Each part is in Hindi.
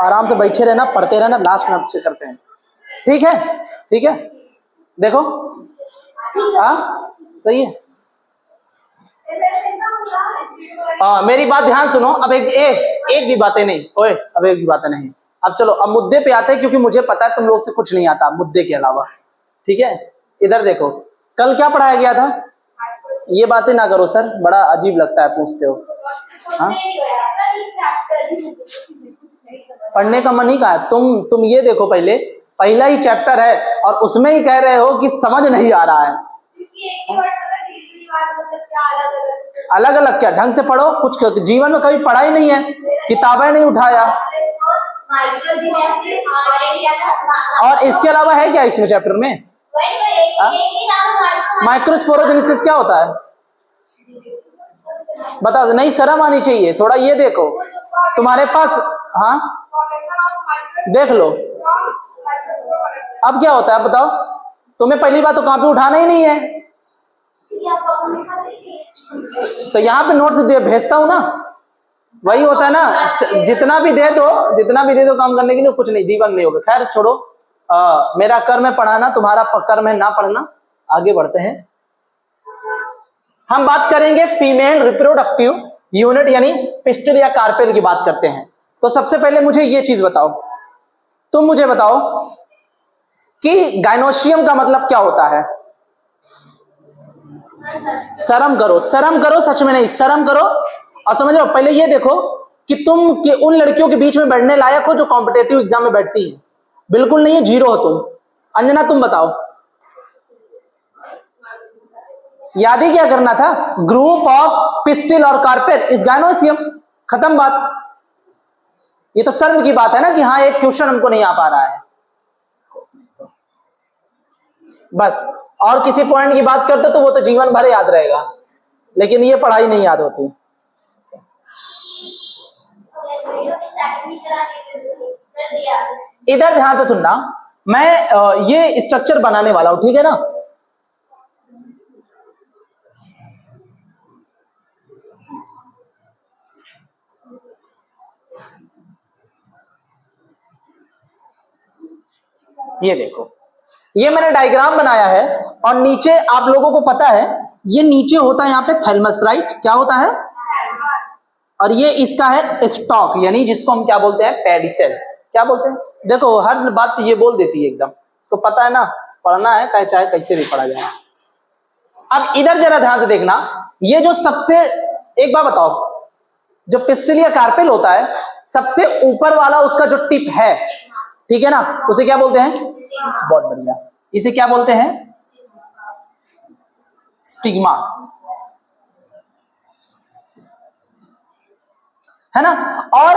आराम से बैठे रहना, पढ़ते रहना, लास्ट में आपसे करते हैं, ठीक है? ठीक है, देखो, हाँ सही है। मेरी बात ध्यान सुनो, अब एक भी बातें नहीं, ओए अब एक भी बातें नहीं। अब चलो, अब मुद्दे पे आते हैं, क्योंकि मुझे पता है तुम लोग से कुछ नहीं आता मुद्दे के अलावा, ठीक है? इधर देखो, कल क्या पढ़ाया गया था? ये बातें ना करो सर, बड़ा अजीब लगता है, पूछते हो। हाँ, पढ़ने का मन ही कहा है? तुम ये देखो, पहला ही चैप्टर है और उसमें ही कह रहे हो कि समझ नहीं आ रहा है। अलग अलग क्या? ढंग से पढ़ो, कुछ जीवन में कभी पढ़ा ही नहीं है, किताबें नहीं उठाया, और इसके अलावा है क्या इसमें चैप्टर में? माइक्रोस्पोरोजेनेसिस क्या होता है बताओ? नहीं, शर्म आनी चाहिए थोड़ा, ये देखो तुम्हारे पास, हाँ देख लो अब क्या होता है बताओ? तुम्हें पहली बात तो कॉपी उठाना ही नहीं है, तो यहाँ पे नोट्स भेजता हूं ना, वही होता है ना, जितना भी दे दो काम करने के लिए, कुछ नहीं, जीवन नहीं होगा। खैर छोड़ो, मेरा कर्म है पढ़ाना, तुम्हारा कर्म है ना पढ़ना। आगे बढ़ते हैं, हम बात करेंगे फीमेल रिप्रोडक्टिव यूनिट यानी पिस्टल या कार्पेल की बात करते हैं। तो सबसे पहले मुझे ये चीज बताओ, तुम मुझे बताओ कि गाइनोशियम का मतलब क्या होता है? शर्म करो, शर्म करो, सच में नहीं, शर्म करो और समझ लो। पहले ये देखो कि तुम कि उन लड़कियों के बीच में बैठने लायक हो जो कॉम्पिटेटिव एग्जाम में बैठती है? बिल्कुल नहीं है, जीरो हो तुम। अंजना तुम बताओ, याद ही क्या करना था? ग्रुप ऑफ पिस्टिल और कार्पेल इज गाइनोसियम, खत्म बात। ये तो शर्म की बात है ना कि हाँ एक क्वेश्चन हमको नहीं आ पा रहा है, बस। और किसी पॉइंट की बात करते तो वो तो जीवन भर याद रहेगा, लेकिन ये पढ़ाई नहीं याद होती। इधर ध्यान से सुनना, मैं ये स्ट्रक्चर बनाने वाला हूं, ठीक है ना? ये देखो, ये मैंने डायग्राम बनाया है और नीचे आप लोगों को पता है ये नीचे होता है यहाँ पे थैलमस, राइट? क्या होता है? और ये इसका है स्टॉक, यानी जिसको हम क्या बोलते हैं? पेडिसेल। क्या बोलते हैं? देखो हर बात ये बोल देती है एकदम, इसको पता है ना, पढ़ना है चाहे कैसे भी पढ़ा जाए। अब इधर जरा ध्यान से देखना, ये जो सबसे, एक बात बताओ, जो पिस्टिल या कार्पेल होता है सबसे ऊपर वाला उसका जो टिप है, ठीक है ना, उसे क्या बोलते हैं? बहुत बढ़िया, इसे क्या बोलते हैं? स्टिग्मा, है ना? और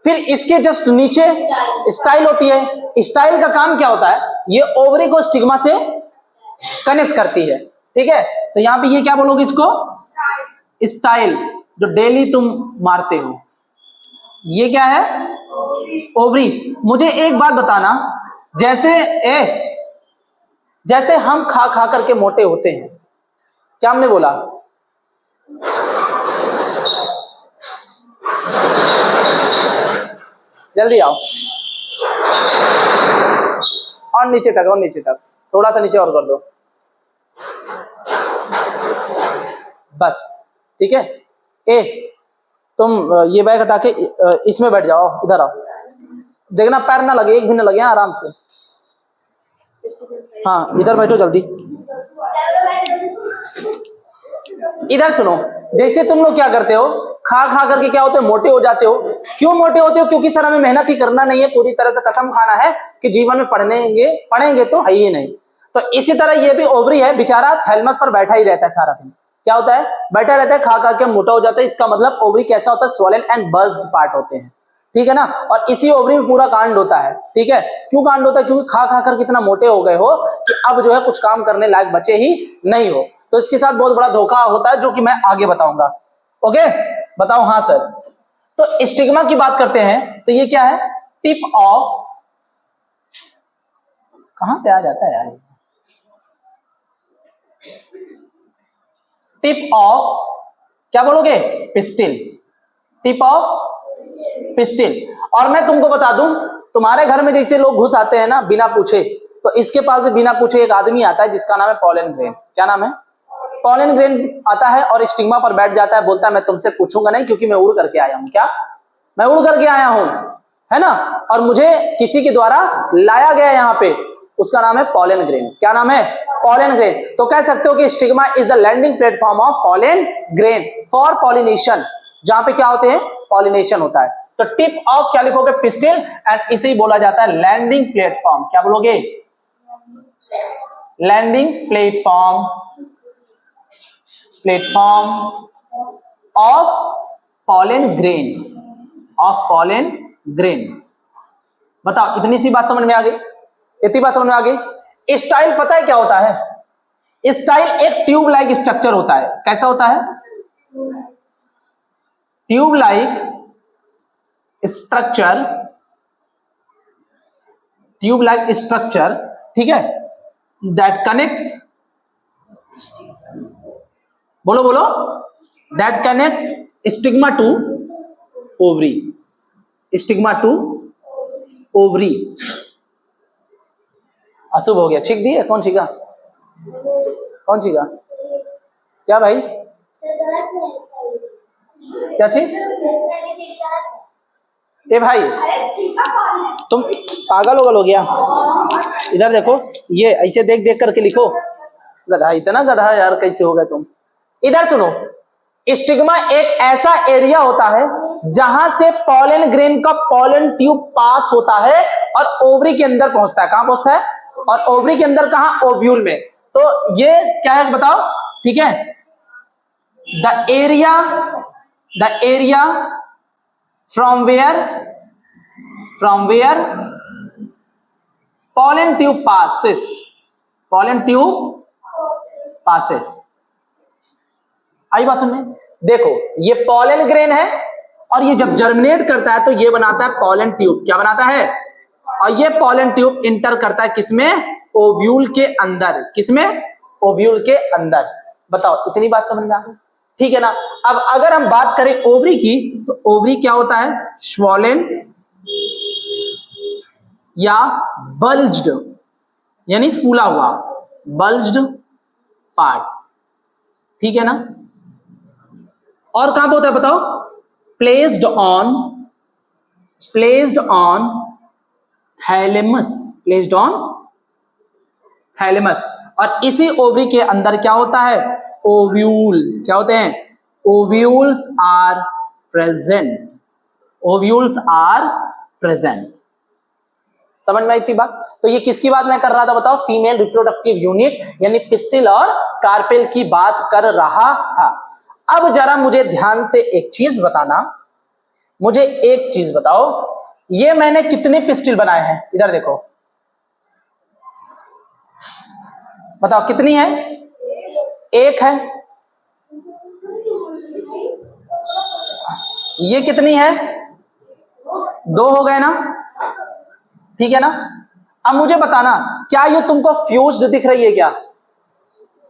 फिर इसके जस्ट नीचे स्टाइल होती है। स्टाइल का काम क्या होता है? ये ओवरी को स्टिग्मा से कनेक्ट करती है, ठीक है? तो यहां पे ये क्या बोलोगे इसको? स्टाइल, जो डेली तुम मारते हो, ये क्या है? ओवरी। मुझे एक बात बताना, जैसे हम खा खा करके मोटे होते हैं, क्या हमने बोला? जल्दी आओ, और नीचे तक, और नीचे तक, थोड़ा सा नीचे और कर दो, बस, ठीक है? तुम ये बैग हटा के इसमें बैठ जाओ, इधर आओ, देखना पैर ना लगे, एक भी ना लगे, आराम से। हाँ इधर बैठो जल्दी। इधर सुनो, जैसे तुम लोग क्या करते हो, खा खा करके क्या होते हो? मोटे हो जाते हो। क्यों मोटे होते हो? क्योंकि सर हमें मेहनत ही करना नहीं है, पूरी तरह से कसम खाना है कि जीवन में पढ़ेंगे तो है ही नहीं। तो इसी तरह ये भी ओवरी है, बेचारा थैलमस पर बैठा ही रहता है सारा दिन। क्या होता है? बैठा रहता है, खा खा के मोटा हो जाता है। इसका मतलब ओवरी कैसा होता है? स्वोलन एंड बर्स्ट पार्ट होते हैं, ठीक है ना? और इसी ओवरी में पूरा कांड होता है, ठीक है? क्यों कांड होता है? क्योंकि खा खा कर कितना मोटे हो गए हो कि अब जो है कुछ काम करने लायक बचे ही नहीं हो। तो इसके साथ बहुत बड़ा धोखा होता है, जो कि मैं आगे बताऊंगा। ओके, बताओ। हाँ सर, तो स्टिग्मा की बात करते हैं, तो ये क्या है? टिप ऑफ, कहां से आ जाता है यार? टिप ऑफ क्या बोलोगे? Pistil, tip of pistil. और मैं तुमको बता दूं, तुम्हारे घर में जैसे लोग घुस आते हैं ना बिना पूछे, तो इसके पास भी बिना पूछे एक आदमी आता है जिसका नाम है पॉलन ग्रेन। क्या नाम है? पॉलन ग्रेन आता है और स्टिग्मा पर बैठ जाता है, बोलता है मैं तुमसे पूछूंगा नहीं क्योंकि मैं उड़ करके आया हूं। क्या? मैं उड़ करके आया हूं, है ना, और मुझे किसी के द्वारा लाया गया यहां पे, उसका नाम है पॉलन ग्रेन। क्या नाम है? Pollen grain. तो कह सकते हो कि stigma is the landing platform of pollen grain for pollination, जहां पे क्या होते हैं? पॉलिनेशन होता है। तो टिप ऑफ क्या लिखोगे? पिस्टिल, एंड इसे ही बोला जाता है लैंडिंग प्लेटफॉर्म। क्या बोलोगे? Landing platform, platform of pollen grain, of pollen grains. बताओ, इतनी सी बात समझ में आ गई? इतनी बात समझ में आ गई? स्टाइल पता है क्या होता है? स्टाइल एक ट्यूब लाइक स्ट्रक्चर होता है। कैसा होता है? Tube like structure, tube like structure, ठीक है, दैट कनेक्ट्स, बोलो बोलो, that connects stigma to ovary, stigma to ovary. अशुभ हो गया, छींक दिए? कौन छींका? कौन छींका? क्या भाई? क्या चीज? ए भाई, तुम पागल हो गया? इधर देखो, ये ऐसे देख देख करके लिखो। गधा, इतना गधा यार कैसे हो गए तुम? इधर सुनो, स्टिग्मा एक ऐसा एरिया होता है जहां से पॉलन ग्रेन का पॉलन ट्यूब पास होता है और ओवरी के अंदर पहुंचता है। कहां पहुंचता है? और ओवरी के अंदर कहां? ओव्यूल में। तो ये क्या है बताओ? ठीक है, the area from where pollen tube passes, pollen tube passes. आई बात समझ में? देखो, ये पॉलन ग्रेन है और ये जब जर्मिनेट करता है तो ये बनाता है पॉलन ट्यूब। क्या बनाता है? और ये पॉलन ट्यूब इंटर करता है किसमें? ओव्यूल के अंदर। किसमें? ओव्यूल के अंदर। बताओ, इतनी बात समझ में आ गई? ठीक है ना। अब अगर हम बात करें ओवरी की, तो ओवरी क्या होता है? स्वॉलन या बल्ज्ड, यानी फूला हुआ, बल्ज्ड पार्ट। ठीक है ना। और कहां पे होता है बताओ? Placed on thalamus, placed on thalamus. और इसी ओवरी के अंदर क्या होता है? ओव्यूल। क्या होते हैं? Ovules are present, ovules are present. समझ में आई थी बात? तो ये किसकी बात मैं कर रहा था बताओ? फीमेल रिप्रोडक्टिव यूनिट यानी पिस्टिल और कार्पेल की बात कर रहा था। अब जरा मुझे ध्यान से एक चीज बताना, मुझे एक चीज बताओ, ये मैंने कितने पिस्टिल बनाए हैं? इधर देखो, बताओ कितनी है? एक है। ये कितनी है? दो हो गए ना? ठीक है ना। अब मुझे बताना, क्या ये तुमको फ्यूज्ड दिख रही है? क्या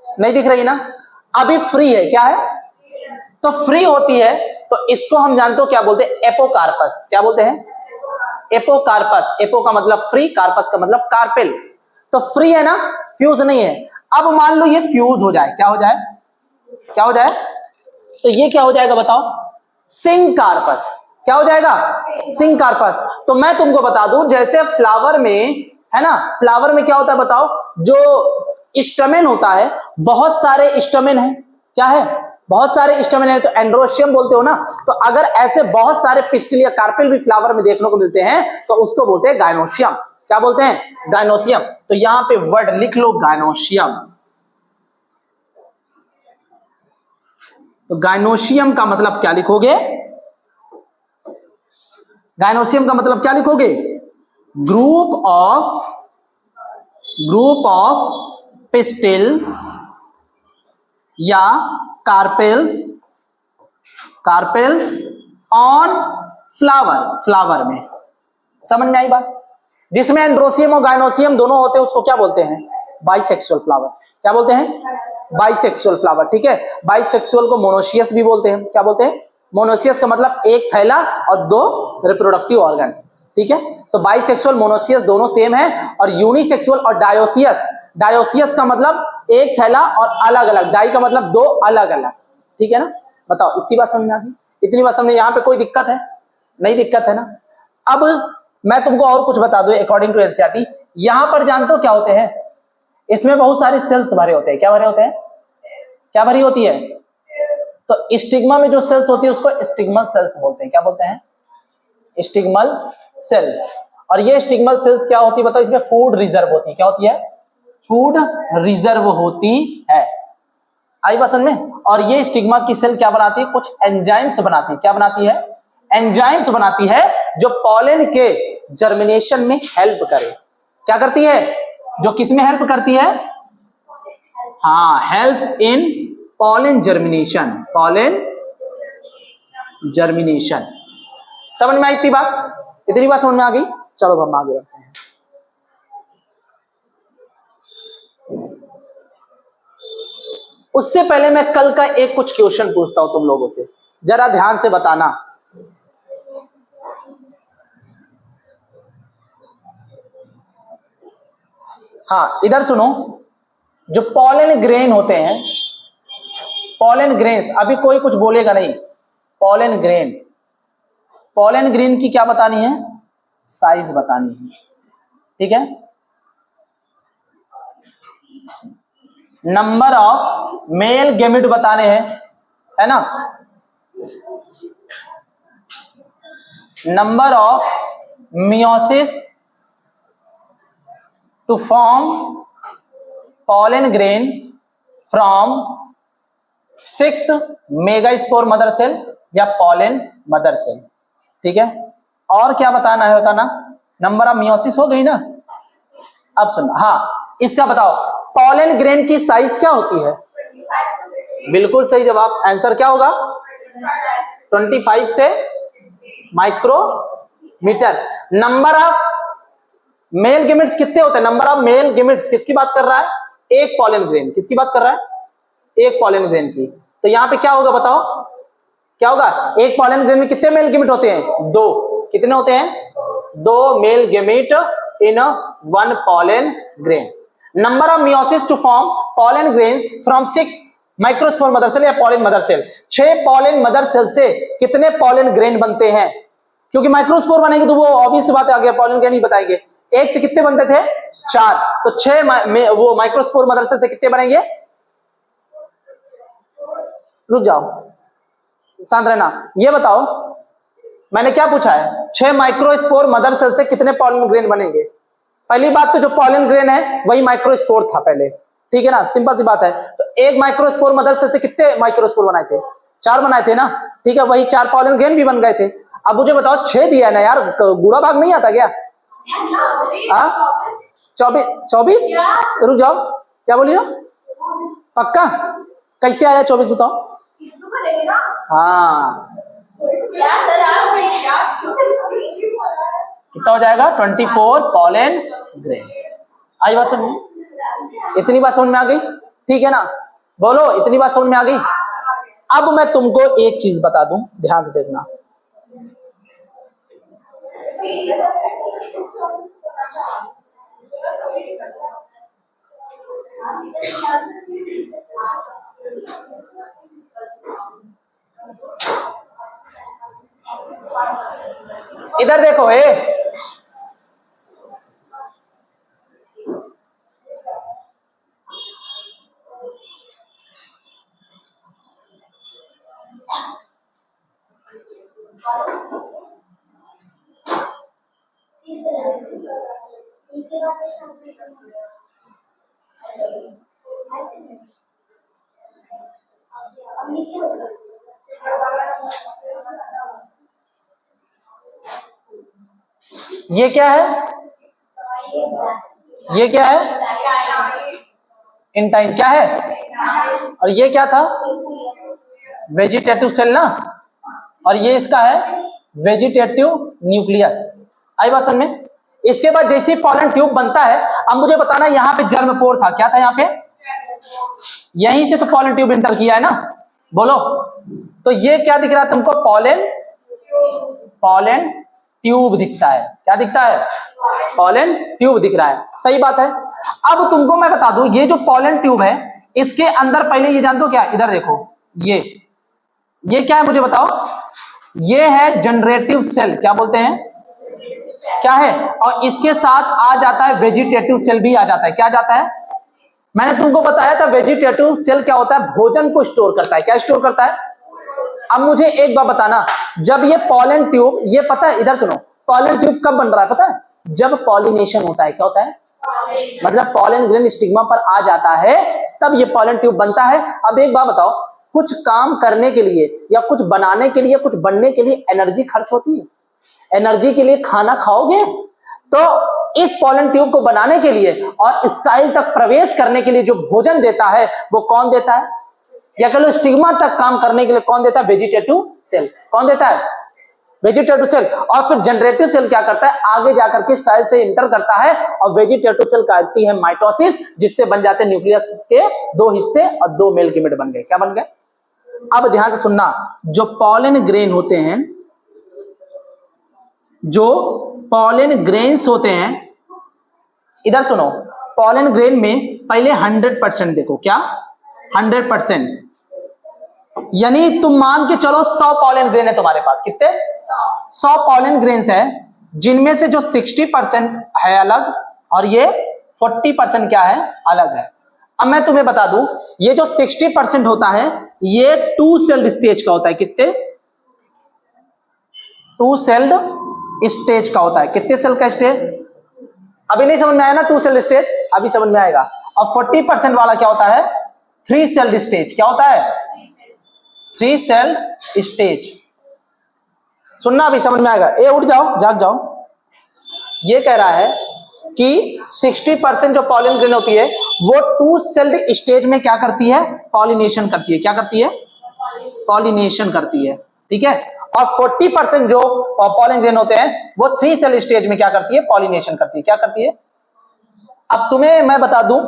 नहीं दिख रही ना? अभी फ्री है। क्या है? तो फ्री होती है तो इसको हम जानते हो क्या बोलते हैं? एपोकार्पस। क्या बोलते हैं? एपोकार्पस। एपो का मतलब फ्री, कार्पस का मतलब कार्पेल। तो फ्री है ना, फ्यूज नहीं है। अब मान लो ये फ्यूज हो जाए, क्या हो जाए? क्या हो जाए? तो ये क्या हो जाएगा बताओ? सिंकार्पस। क्या हो जाएगा? सिंकार्पस। तो मैं तुमको बता दूं, जैसे फ्लावर में है ना, फ्लावर में क्या होता है बताओ? जो स्टमेन होता है, बहुत सारे स्टमेन है। क्या है? बहुत सारे स्टमेन है, तो एंड्रोशियम बोलते हो ना। तो अगर ऐसे बहुत सारे पिस्टिल या कार्पेल भी फ्लावर में देखने को मिलते हैं तो उसको बोलते हैं गायनोशियम। क्या बोलते हैं? गायनोशियम। तो यहां पे वर्ड लिख लो, गायनोशियम। तो गायनोशियम का मतलब क्या लिखोगे? गायनोशियम का मतलब क्या लिखोगे? ग्रुप ऑफ पिस्टिल्स या कार्पेल्स ऑन फ्लावर में। समझ में आई बात? जिसमें एंड्रोशियम और गायनोशियम दोनों होते हैं उसको क्या बोलते हैं? Bisexual flower. क्या बोलते हैं? Bisexual flower. ठीक है। बाइसेक्सुअल को मोनोशियस भी बोलते हैं। क्या बोलते हैं? मोनोसियस का मतलब एक थैला और 2 रिप्रोडक्टिव ऑर्गन, ठीक है। तो बाइसेक्सुअल मोनोसियस दोनों सेम है, और यूनिसेक्सुअल और डायोसियस, डायोसियस का मतलब एक थैला और अलग अलग, डाई का मतलब 2 अलग अलग, ठीक है ना। बताओ इतनी बात समझ में आ गई? इतनी बात समझ, यहाँ पे कोई दिक्कत है? नहीं दिक्कत है ना। अब मैं तुमको और कुछ बता दूं अकॉर्डिंग टू एनसीईआरटी। यहां पर जानते हो क्या होते हैं? इसमें बहुत सारे सेल्स भरे होते हैं। क्या भरे होते हैं? क्या भरी होती है? तो स्टिग्मा में जो सेल्स होती है उसको स्टिग्मल सेल्स बोलते हैं। क्या बोलते हैं? स्टिग्मल सेल्स। और ये स्टिग्मल सेल्स क्या होती है बताओ? इसमें फूड रिजर्व होती है। क्या होती है? फूड रिजर्व होती है। आई बात समझ में? और ये स्टिग्मा की सेल क्या बनाती है? कुछ एंजाइम्स बनाती है। क्या बनाती है? एंजाइम्स बनाती है जो पॉलन के जर्मिनेशन में हेल्प करे। क्या करती है? जो किस में हेल्प करती है? हाँ, helps in pollen germination. Pollen germination. समझ में आई इतनी बात? इतनी बात समझ में आ गई? चलो हम आगे बढ़ते हैं। उससे पहले मैं कल का एक कुछ क्वेश्चन पूछता हूं तुम लोगों से, जरा ध्यान से बताना। हाँ, इधर सुनो। जो पॉलन ग्रेन होते हैं, पॉलन ग्रेन्स, अभी कोई कुछ बोलेगा नहीं। पॉलन ग्रेन, पॉलन ग्रेन की क्या बतानी है? साइज बतानी है, ठीक है। नंबर ऑफ मेल गैमेट बताने हैं, है ना। Number of meiosis to form pollen grain from 6 megaspore mother cell या पॉलन मदर सेल, ठीक है। और क्या बताना है? बताना नंबर ऑफ मियोसिस हो गई ना। अब सुनना, हाँ इसका बताओ, पॉलन ग्रेन की साइज क्या होती है? बिल्कुल सही जवाब। आंसर क्या होगा? 25 से micrometre. Number of male gametes कितने होते हैं? नंबर ऑफ मेल गैमेट्स किसकी बात कर रहा है? एक पॉलन ग्रेन। किसकी बात कर रहा है? एक पॉलन ग्रेन की। तो यहां पे क्या होगा बताओ? क्या होगा? एक पॉलन ग्रेन में कितने मेल गैमेट होते हैं? 2। कितने होते हैं? 2 male gamete in 1 pollen grain. Number of meiosis to form pollen grains from 6 microspore mother cell या pollen mother cell. 6 pollen mother cell से कितने पॉलन ग्रेन बनते हैं? क्योंकि माइक्रोस्पोर बनेंगे तो वो ऑब्वियस बात आ गया, पॉलन ग्रेन ही बताएंगे। एक से कितने बनते थे? 4। तो 6 वो माइक्रोस्पोर मदर सेल से कितने बनेंगे? रुक जाओ, शांत रहना। ये बताओ मैंने क्या पूछा है? 6 माइक्रोस्पोर मदर सेल से कितने पॉलन ग्रेन बनेंगे? पहली बात तो जो पॉलन ग्रेन है वही माइक्रोस्पोर था पहले, ठीक है ना, सिंपल सी बात है। तो एक माइक्रोस्पोर मदर सेल से कितने माइक्रोस्पोर बनाए थे? 4 बनाए थे ना, ठीक है। वही 4 पॉलन ग्रेन भी बन गए थे। अब मुझे बताओ 6 दिया है ना यार, गुणा भाग नहीं आता क्या? 24? रुक जाओ, क्या बोलियो? पक्का? कैसे आया 24 बताओ? हाँ, कितना हो जाएगा? 24 पॉलन ग्रेन। आई बात समझ में? इतनी बात समझ में आ गई? ठीक है ना, बोलो इतनी बात समझ में आ गई? अब मैं तुमको एक चीज बता दूं, ध्यान से देखना। इधर देखो, ये क्या है? ये क्या है? इंटाइन। क्या है? और ये क्या था? वेजिटेटिव सेल ना। और ये इसका है वेजिटेटिव न्यूक्लियस। आई बात समझ में? इसके बाद जैसे पॉलन ट्यूब बनता है, अब मुझे बताना यहाँ पे जर्म पोर था। क्या था यहाँ पे? यहीं से तो पॉलन ट्यूब इंटर किया है ना, बोलो। तो ये क्या दिख रहा है तुमको? पॉलन ट्यूब दिखता है। क्या दिखता है? पॉलन ट्यूब दिख रहा है। सही बात है। अब तुमको मैं बता दूं, ये जो पॉलन ट्यूब है इसके अंदर पहले ये जान दो क्या, इधर देखो, ये क्या है मुझे बताओ? ये है जनरेटिव सेल। क्या बोलते हैं? क्या है? और इसके साथ आ जाता है वेजिटेटिव सेल भी आ जाता है। क्या जाता है? मैंने तुमको बताया था वेजिटेटिव सेल क्या होता है? भोजन को स्टोर करता है। क्या स्टोर करता है? अब मुझे एक बात बताना, जब ये पॉलन ट्यूब, ये पता है, इधर सुनो, पॉलन ट्यूब कब बन रहा है पता है? जब पॉलिनेशन होता है। क्या होता है? मतलब पॉलन ग्रेन स्टिग्मा पर आ जाता है तब ये पॉलन ट्यूब बनता है। अब एक बात बताओ, कुछ काम करने के लिए या कुछ बनाने के लिए, कुछ बनने के लिए एनर्जी खर्च होती है। एनर्जी के लिए खाना खाओगे, तो इस पॉलन ट्यूब को बनाने के लिए और स्टाइल तक प्रवेश करने के लिए जो भोजन देता है वो कौन देता है? या कह लो स्टिग्मा तक काम करने के लिए कौन देता है? Vegetative cell. कौन देता है? Vegetative cell. और फिर जनरेटिव सेल क्या करता है? आगे जाकर के स्टाइल से इंटर करता है और वेजिटेटिव सेल करती है माइटोसिस, जिससे बन जाते हैं न्यूक्लियस के 2 हिस्से और 2 मेल गैमेट बन गए। क्या बन गए? अब ध्यान से सुनना, जो पॉलन ग्रेन होते हैं, जो पॉलन ग्रेन्स होते हैं, इधर सुनो, पॉलन ग्रेन में पहले 100% देखो। क्या? 100%, यानी तुम मान के चलो 100 पॉलन ग्रेन है तुम्हारे पास। कितने? 100 पॉलन ग्रेन्स है, जिनमें से जो 60% है अलग और ये 40% क्या है? अलग है। अब मैं तुम्हें बता दूं, ये जो 60% होता है ये 2 सेल्ड स्टेज का होता है। कितने? 2 सेल्ड स्टेज का होता है। कितने सेल का स्टेज? अभी नहीं समझ में आया ना 2 सेल्ड स्टेज, अभी समझ में आएगा। और 40% वाला क्या होता है? 3 सेल्ड स्टेज। क्या होता है? 3 सेल्ड स्टेज। सुनना, अभी समझ में आएगा। उठ जाओ, जाग जाओ। ये कह रहा है कि 60% जो पॉलन ग्रेन होती है वो 2 सेल्ड स्टेज में क्या करती है? पॉलिनेशन करती है। क्या करती है? पॉलिनेशन करती है। ठीक है। और 40% जो पॉलन ग्रेन होते हैं वो 3 सेल स्टेज में क्या करती है? पॉलिनेशन करती है। क्या करती है? अब तुम्हें मैं बता दूं,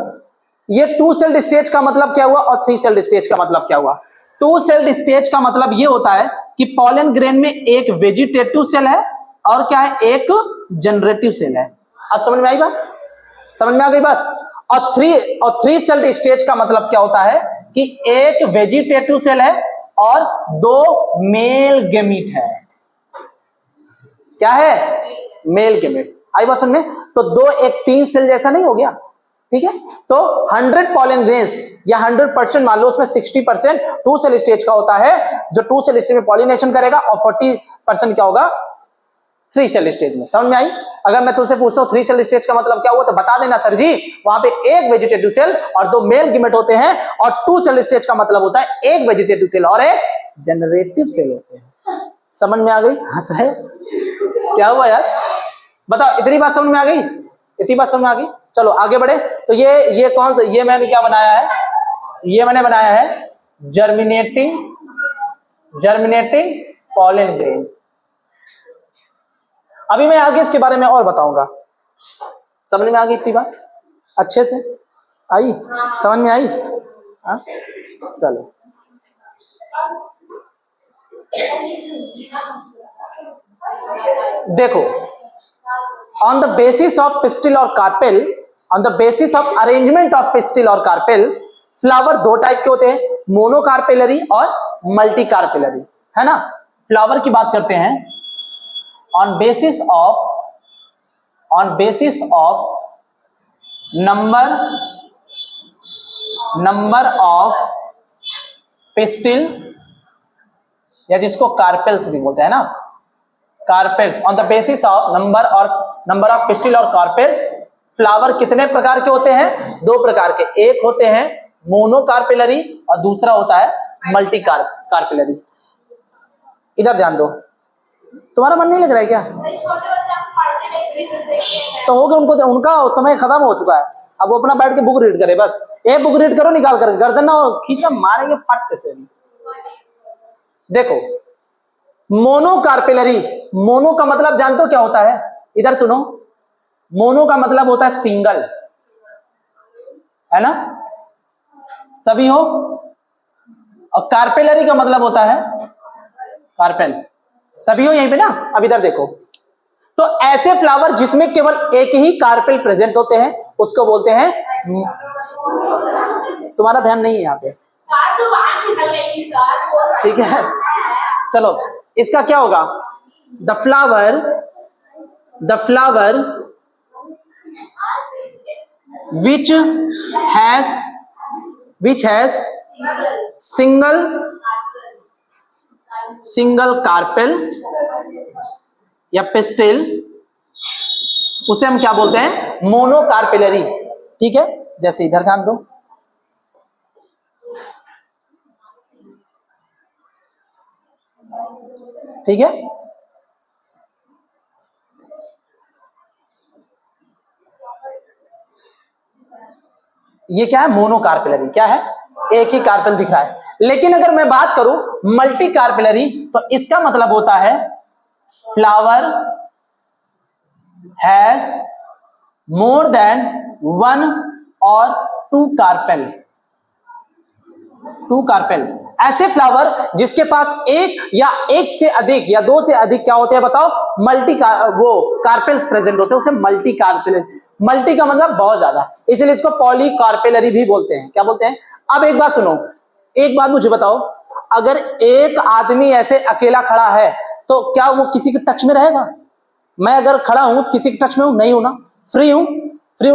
ये 2 सेल्ड स्टेज का मतलब क्या हुआ और 3 सेल्ड स्टेज का मतलब क्या हुआ? 2 सेल्ड स्टेज का मतलब ये होता है कि पॉलन ग्रेन में एक वेजिटेटिव सेल है और क्या है? एक जनरेटिव सेल है। अब समझ में आई बात? समझ में आ गई बात? और 3 सेल्ड स्टेज का मतलब क्या होता है कि एक वेजिटेटिव सेल है और 2 मेल गैमीट है। क्या है? Male gamete. आई बात समझ में? तो 2 एक 3 सेल जैसा नहीं हो गया? ठीक है। तो 100 पॉलन ग्रेन्स या 100% मान लो, उसमें 60% 2 सेल स्टेज का होता है जो 2 सेल स्टेज में पॉलिनेशन करेगा और 40% क्या होगा? 3 सेल स्टेज में। समझ में आई? अगर मैं तुमसे पूछता हूं 3 सेल स्टेज का मतलब क्या हुआ तो बता देना सर जी, वहां पे एक वेजिटेटिव सेल और 2 मेल गैमेट होते हैं, और 2 सेल स्टेज का मतलब होता है एक वेजिटेटिव सेल और एक जनरेटिव सेल होते हैं। समझ में आ गई? हंस रहे? क्या हुआ यार? बताओ, इतनी बात समझ में आ गई? इतनी बात समझ में आ गई? चलो आगे बढ़े। तो ये कौन सा, ये मैंने क्या बनाया है? ये मैंने बनाया है जर्मिनेटिंग पॉलन ग्रेन। अभी मैं आगे इसके बारे में और बताऊंगा। समझ में आ गई इतनी बात? अच्छे से आई? समझ में आई? हाँ, चलो। देखो, on the basis of pistil और carpel, on the basis of arrangement of pistil और कार्पेल, फ्लावर 2 टाइप के होते हैं, मोनोकार्पेलरी और मल्टीकार्पेलरी, है ना। फ्लावर की बात करते हैं, on basis of number of pistil, या जिसको कार्पेल्स भी बोलते हैं ना, carpels. On the basis of number of pistil और कार्पेल्स, फ्लावर कितने प्रकार के होते हैं? 2 प्रकार के। एक होते हैं मोनोकार्पेलरी और दूसरा होता है मल्टीकार्पेलरी। इधर ध्यान दो। तुम्हारा मन नहीं लग रहा है क्या? तो हो गया, उनका समय खत्म हो चुका है। अब वो अपना बैठ के बुक रीड करे बस। बुक रीड करो, निकाल कर गर्दन ना खींचा मारेंगे फट से। देखो, मोनोकार्पेलरी, मोनो का मतलब जानते हो क्या होता है? इधर सुनो, मोनो का मतलब होता है सिंगल, है ना? सभी हो? और कार्पेलरी का मतलब होता है कार्पेल। सभी हो यहीं पे ना। अब इधर देखो, तो ऐसे फ्लावर जिसमें केवल एक ही कार्पेल प्रेजेंट होते हैं उसको बोलते हैं, तुम्हारा ध्यान नहीं है यहाँ पे, ठीक है। चलो इसका क्या होगा, the flower which has single carpel या पेस्टेल, उसे हम क्या बोलते हैं, मोनोकार्पेलरी। ठीक है, जैसे इधर ध्यान दो, ठीक है। ये क्या है, मोनोकार्पेलरी, क्या है, एक ही कार्पेल दिख रहा है। लेकिन अगर मैं बात करूं मल्टी कार्पेलरी, तो इसका मतलब होता है flower has more than one और टू कार्पेल्स। ऐसे फ्लावर जिसके पास एक या एक से अधिक या दो से अधिक क्या होते हैं बताओ, वो कार्पेल्स प्रेजेंट होते हैं, उसे मल्टी कार्पेलरी। मल्टी का मतलब बहुत ज्यादा, इसलिए इसको पॉली कार्पेलरी भी बोलते हैं। क्या बोलते हैं। अब एक बात सुनो, एक बात मुझे बताओ, अगर एक आदमी ऐसे अकेला खड़ा है तो क्या वो किसी के टच में रहेगा। मैं अगर खड़ा हूं तो किसी के टच में हूं, नहीं हूं ना, फ्री हूं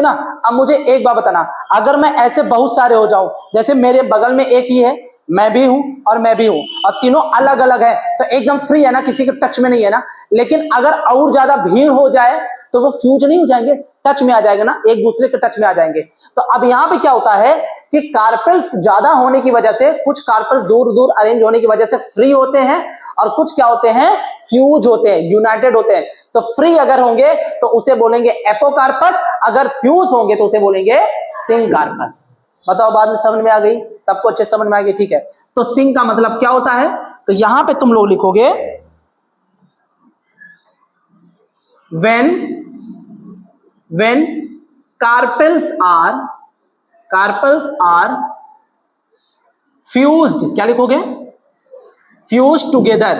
ना। अब मुझे एक बात बताना, अगर मैं ऐसे बहुत सारे हो जाऊं, जैसे मेरे बगल में एक ही है, मैं भी हूं और मैं भी हूं, और तीनों अलग अलग है, तो एकदम फ्री है ना, किसी के टच में नहीं है ना। लेकिन अगर और ज्यादा भीड़ हो जाए तो वो फ्यूज नहीं हो जाएंगे, टच में आ जाएगा ना, एक दूसरे के टच में आ जाएंगे। तो अब यहां पे क्या होता है कि कार्पेल्स ज्यादा होने की वजह से, कुछ कार्पेल्स दूर दूर अरेंज होने की वजह से फ्री होते हैं, और कुछ क्या होते हैं, फ्यूज होते हैं, यूनाइटेड होते हैं। तो फ्री अगर होंगे तो उसे बोलेंगे एपोकार्पस, अगर फ्यूज होंगे तो उसे बोलेंगे सिंकार्पस। बताओ, बाद में समझ में आ गई, सबको अच्छे समझ में आ गई, ठीक है। तो सिंग का मतलब क्या होता है, तो यहां पे तुम लोग लिखोगे when carpels are fused, क्या लिखोगे, fused together।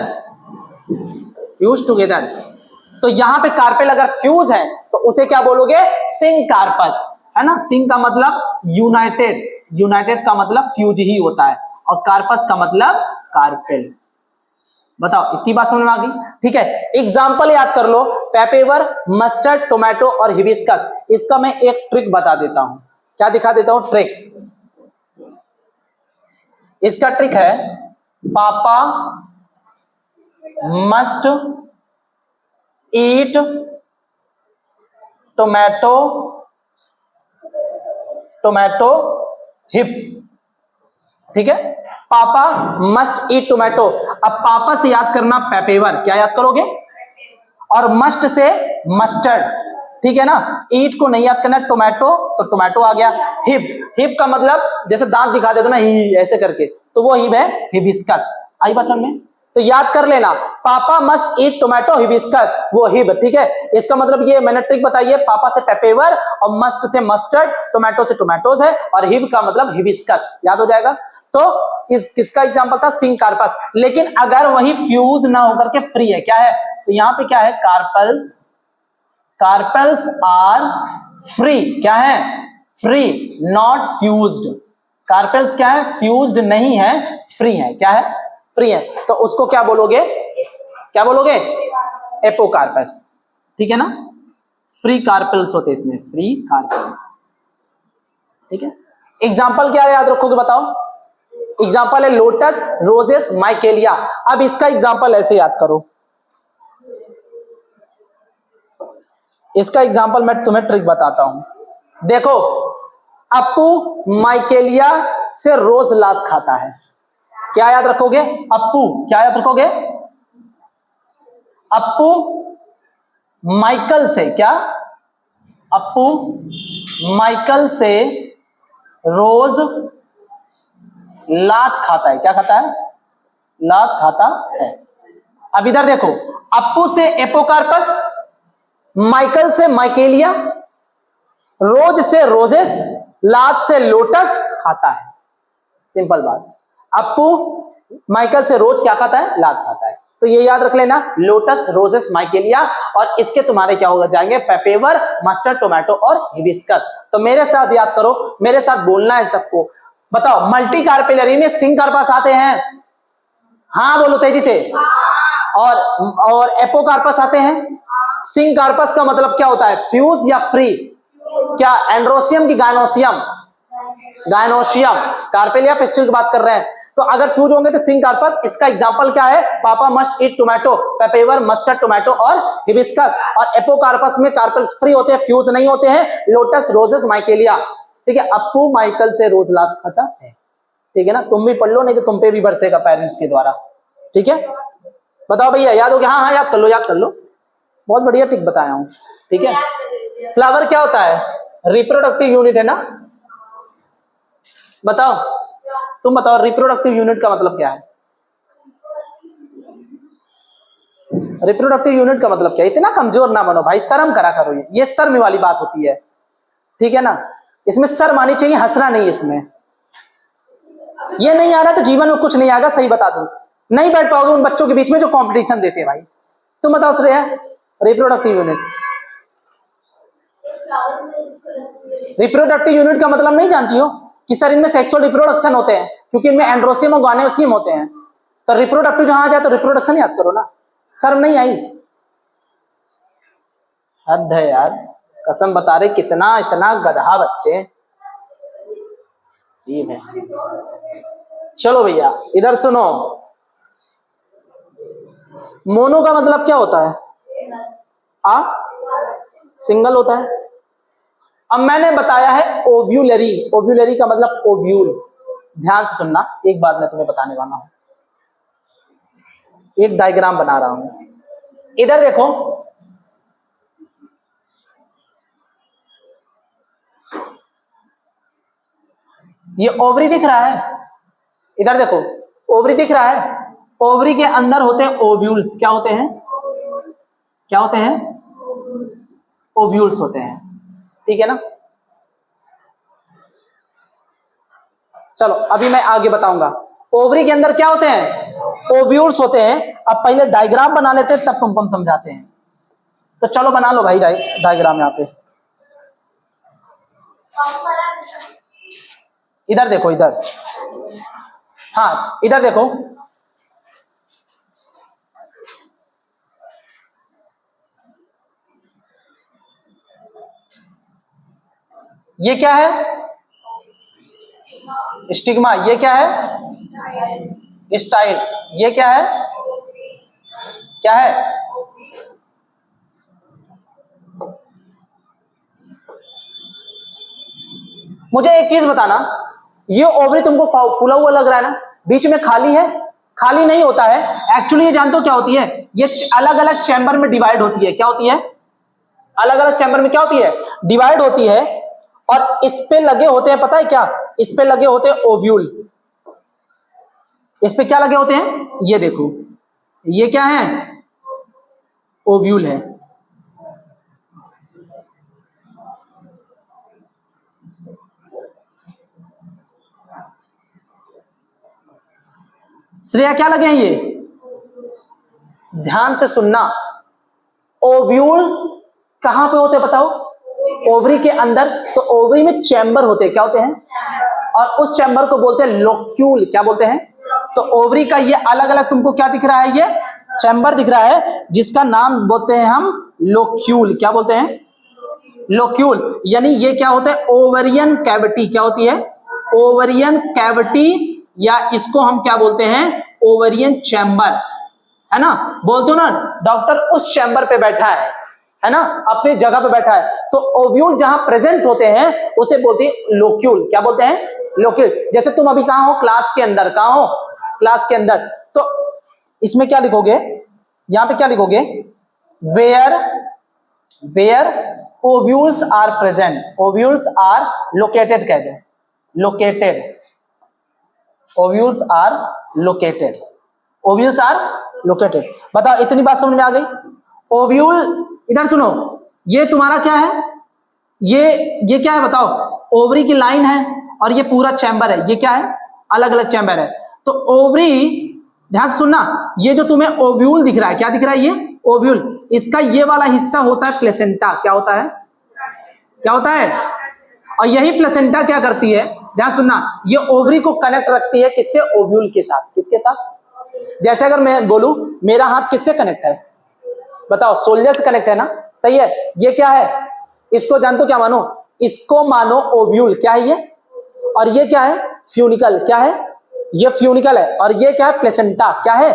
तो यहां पे कार्पेल अगर फ्यूज है तो उसे क्या बोलोगे, सिंकार्पस, है ना। सिंग का मतलब यूनाइटेड का मतलब फ्यूज ही होता है, और कार्पस का मतलब कार्पेल। बताओ, इतनी बात समझ में आ गई, ठीक है। एग्जाम्पल याद कर लो, पेपेवर, मस्टर्ड, टोमेटो और हिबिस्कस। इसका मैं एक ट्रिक बता देता हूं, क्या दिखा देता हूं, ट्रिक। इसका ट्रिक है, papa must eat tomato hip, ठीक है। Papa must eat tomato. अब पापा से याद करना पेपेवर, क्या याद करोगे, और मस्ट से मस्टर्ड, ठीक है ना। ईट को नहीं याद करना, टोमेटो तो टोमेटो आ गया। हिप का मतलब जैसे दांत दिखा देते ना ही ऐसे करके, तो वो हिप है हिबिस्कस। आई बात समझ में, तो याद कर लेना, पापा मस्ट ईट टोमेटो हिबिस्कस, वो हिब, ठीक है। इसका मतलब ये मैंने ट्रिक बताई है, पापा से पेपेवर और मस्ट से मस्टर्ड, टोमेटो से टोमेटोज है, और हिब का मतलब हिबिस्कस, याद हो जाएगा। तो इस किसका एग्जांपल था, सिंकार्पस। लेकिन अगर वही फ्यूज ना होकर के फ्री है, क्या है, तो यहां पे क्या है, कार्पेल्स आर फ्री, क्या है, फ्री, नॉट फ्यूज्ड। कार्पेल्स क्या है, फ्यूज्ड नहीं है, फ्री है, क्या है, फ्री है। तो उसको क्या बोलोगे, एपोकार्पस, ठीक है ना। फ्री कार्पेल्स होते हैं इसमें, फ्री कार्पेल्स, ठीक है। एग्जाम्पल क्या याद रखोगे बताओ, एग्जाम्पल है लोटस, रोजेस, माइकेलिया। अब इसका एग्जाम्पल ऐसे याद करो, इसका एग्जाम्पल मैं तुम्हें ट्रिक बताता हूं। देखो, अप्पू माइकेलिया से रोज लात खाता है, क्या याद रखोगे, अप्पू, क्या याद रखोगे, अप्पू माइकल से, क्या, अप्पू माइकल से रोज लात खाता है, क्या खाता है, लात खाता है। अब इधर देखो, अप्पू से एपोकार्पस, माइकल से माइकेलिया, रोज से रोजेस, लात से लोटस खाता है, सिंपल बात। अप्पू माइकल से रोज क्या खाता है? लात खाता है। तो ये याद रख लेना, लोटस, रोजेस, माइकेलिया, और इसके तुम्हारे क्या होगा जाएंगे? पेपेवर, मस्टर्ड, टोमेटो और हिबिस्कस। तो मेरे साथ याद करो, मेरे साथ बोलना है सबको। बताओ, मल्टी कार्पेलरी में सिंक कार्पस आते हैं? हाँ बोलो तेजी से। और एपोकार्पस आते हैं? सिंक कार्पस का मतलब क्या होता है? फ्यूज या फ्री? क्या एंड्रोसियम की गायनोसियम? गायनोशियम। कार्पेलिया पिस्टिल की बात कर रहे हैं। तो अगर फ्यूज होंगे तो सिंक कार्पस। इसका एग्जांपल क्या है? Papa must eat tomato, papaver, mustard, tomato और हिबिस्कस। और एपोकार्पस में कार्पेल्स फ्री होते हैं, फ्यूज नहीं होते हैं। Lotus, roses, michelia. ठीक है, अप्पू माइकल से रोज लात खाता है। ठीक है ना, तुम भी पढ़ लो, नहीं तो तुम पे भी बरसेगा पेरेंट्स के द्वारा। ठीक है, बताओ भैया, याद हो गया? हाँ हाँ, याद कर लो, याद कर लो। बहुत बढ़िया टिक बताया हूं। ठीक है, फ्लावर क्या होता है? रिप्रोडक्टिव यूनिट है ना? बताओ, तुम बताओ, रिप्रोडक्टिव यूनिट का मतलब क्या है? रिप्रोडक्टिव यूनिट का मतलब क्या है? इतना कमजोर ना बनो भाई, शर्म करा करो। ये शर्म वाली बात होती है। ठीक है ना, इसमें शर्म आनी चाहिए, हंसना नहीं। इसमें ये नहीं आ रहा तो जीवन में कुछ नहीं आएगा, सही बता दूं। नहीं बैठ पाओगे उन बच्चों के बीच में जो कंपटीशन देते हैं भाई। तुम बताओ Shreya, reproductive unit. Reproductive unit का मतलब नहीं जानती हो कि सर इनमें सेक्सुअल रिप्रोडक्शन होते हैं, क्योंकि इनमें एंड्रोसियम और गायनोसियम होते हैं। तो रिप्रोडक्टिव जहां आ जाए तो रिप्रोडक्शन याद करो ना। शर्म नहीं आई? हद है यार, कसम बता रहे, कितना इतना गधा बच्चे जी है। चलो भैया इधर सुनो, मोनो का मतलब क्या होता है? सिंगल होता है। अब मैंने बताया है ओव्यूलरी। ओव्यूलरी का मतलब ओव्यूल। ध्यान से सुनना, एक बात मैं तुम्हें बताने वाला हूं। एक डायग्राम बना रहा हूं, इधर देखो। ये ओवरी दिख रहा है? इधर देखो, ओवरी दिख रहा है? ओवरी के अंदर होते हैं ओव्यूल्स। क्या होते हैं? क्या होते हैं? ओव्यूल्स होते हैं। ठीक है ना? चलो अभी मैं आगे बताऊंगा। ओवरी के अंदर क्या होते हैं? ओव्यूल्स होते हैं। अब पहले डायग्राम बना लेते हैं, तब तुमको हम समझाते हैं। तो चलो बना लो भाई डायग्राम यहाँ पे। इधर देखो, इधर। हाँ इधर देखो, ये क्या है? स्टिग्मा। ये क्या है? स्टाइल। ये क्या है? क्या है? मुझे एक चीज बताना, ये ओवरी तुमको फूला हुआ लग रहा है ना, बीच में खाली है? खाली नहीं होता है एक्चुअली। ये जानते हो क्या होती है? ये अलग अलग चैम्बर में डिवाइड होती है। क्या होती है? अलग अलग चैम्बर में क्या होती है? डिवाइड होती है। और इस पे लगे होते हैं, पता है क्या? इस पे लगे होते हैं ओव्यूल। इस पे क्या लगे होते हैं? ये देखो, ये क्या है? ओव्यूल है। श्रेया क्या लगे हैं ये? ध्यान से सुनना, ओव्यूल कहां पे होते हैं बताओ? ओवरी के अंदर। तो ओवरी में चैम्बर होते हैं। क्या होते हैं? और उस चैम्बर को बोलते हैं लोक्यूल। क्या बोलते हैं? तो ओवरी का ये अलग अलग तुमको क्या दिख रहा है? ये चैम्बर दिख रहा है, जिसका नाम बोलते हैं हम लोक्यूल। क्या बोलते हैं? लोक्यूल। यानी ये क्या होता है? Ovarian cavity. क्या होती है? ओवरियन कैविटी, या इसको हम क्या बोलते हैं? Ovarian chamber. है ना? बोलते हो ना डॉक्टर उस चैम्बर पे बैठा है ना, अपनी जगह पे बैठा है। तो ओव्यूल जहां प्रेजेंट होते हैं उसे बोलते हैं लोक्यूल। क्या बोलते हैं? लोक्यूल। जैसे तुम अभी कहां हो? क्लास के अंदर। कहां हो? क्लास के अंदर। तो इसमें क्या लिखोगे? यहां पे क्या लिखोगे? Where ovules are present. Ovules are located. कह दे located. Ovules are located. Ovules are located. बताओ इतनी बात समझ में आ गई? ओव्यूल, इधर सुनो, ये तुम्हारा क्या है? ये क्या है बताओ? ओवरी की लाइन है और ये पूरा चैम्बर है। ये क्या है? अलग अलग चैम्बर है। तो ओवरी, ध्यान से सुनना, ये जो तुम्हें ओव्यूल दिख रहा है, क्या दिख रहा है ये ओव्यूल, इसका ये वाला हिस्सा होता है प्लेसेंटा। क्या होता है, क्या होता है, और यही प्लेसेंटा क्या करती है, ध्यान सुनना, ये ओवरी को कनेक्ट रखती है किससे, ओव्यूल के साथ। किसके साथ, जैसे अगर मैं बोलूं मेरा हाथ किससे कनेक्ट है, बताओ, सोल्जर से कनेक्ट है ना, सही है। ये क्या है, इसको जानते हो क्या मानो, इसको मानो ओव्यूल, क्या है ये, और ये क्या है, फ्यूनिकल, क्या है, ये फ्यूनिकल है, और ये क्या है, प्लेसेंटा, क्या है।